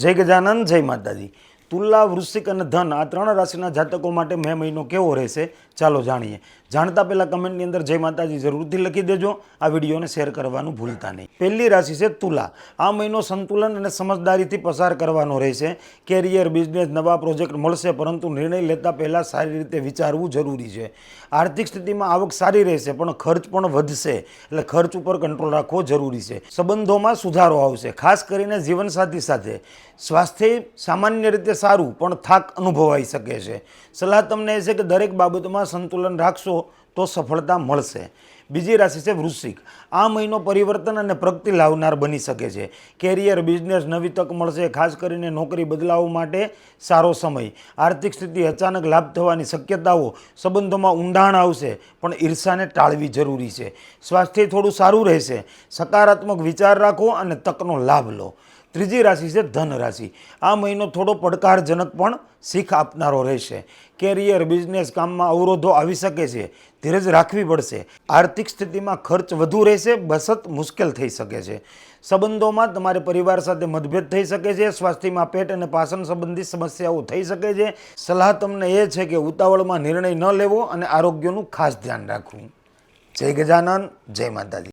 જય ગજાનંદ, જય માતાજી। તુલા, વૃશ્ચિક અને ધન આ ત્રણ રાશિના જાતકો માટે મે મહિનો કેવો રહેશે ચાલો જાણીએ। જાણતા પહેલા કમેન્ટની અંદર જય માતાજી જરૂરથી લખી દેજો। આ વિડીયોને શેર કરવાનું ભૂલતા નહીં। પહેલી રાશિ છે તુલા। આ મહિનો સંતુલન અને સમજદારીથી પસાર કરવાનો રહેશે। કેરિયર, બિઝનેસ, નવા પ્રોજેક્ટ મળશે, પરંતુ નિર્ણય લેતા પહેલાં સારી રીતે વિચારવું જરૂરી છે। આર્થિક સ્થિતિમાં આવક સારી રહેશે, પણ ખર્ચ પણ વધશે, એટલે ખર્ચ ઉપર કંટ્રોલ રાખવો જરૂરી છે। સંબંધોમાં સુધારો આવશે, ખાસ કરીને જીવનસાથી સાથે। સ્વાસ્થ્ય સામાન્ય રીતે સારું, પણ થાક અનુભવાઈ શકે છે। સલાહ તમને એ છે કે દરેક બાબતમાં સંતુલન રાખશો તો સફળતા મળશે। બીજી રાશિ છે વૃશ્ચિક। આ મહિનો પરિવર્તન અને પ્રગતિ લાવનાર બની શકે છે। કેરિયર, બિઝનેસ, નવી તક મળશે, ખાસ કરીને નોકરી બદલાવ માટે સારો સમય। આર્થિક સ્થિતિ અચાનક લાભ થવાની શક્યતાઓ, સંબંધોમાં ઊંડાણ આવશે, પણ ઈર્ષાને ટાળવી જરૂરી છે। સ્વાસ્થ્ય થોડું સારું રહેશે, સકારાત્મક વિચાર રાખો અને તકનો લાભ લો। ત્રીજી રાશિ છે ધન રાશિ। આ મહિનો થોડો પડકારજનક પણ શીખ આપનારો રહેશે। કેરિયર, બિઝનેસ, કામમાં અવરોધો આવી શકે છે, ધીરજ રાખવી પડશે। આર્થિક સ્થિતિમાં ખર્ચ વધુ રહેશે, બચત મુશ્કેલ થઈ શકે છે। સંબંધોમાં તમારે પરિવાર સાથે મતભેદ થઈ શકે છે। સ્વાસ્થ્યમાં પેટ અને પાચન સંબંધિત સમસ્યાઓ થઈ શકે છે। સલાહ તમને એ છે કે ઉતાવળમાં નિર્ણય ન લેવો અને આરોગ્યનું ખાસ ધ્યાન રાખવું। જય ગજાનંદ, જય માતાજી।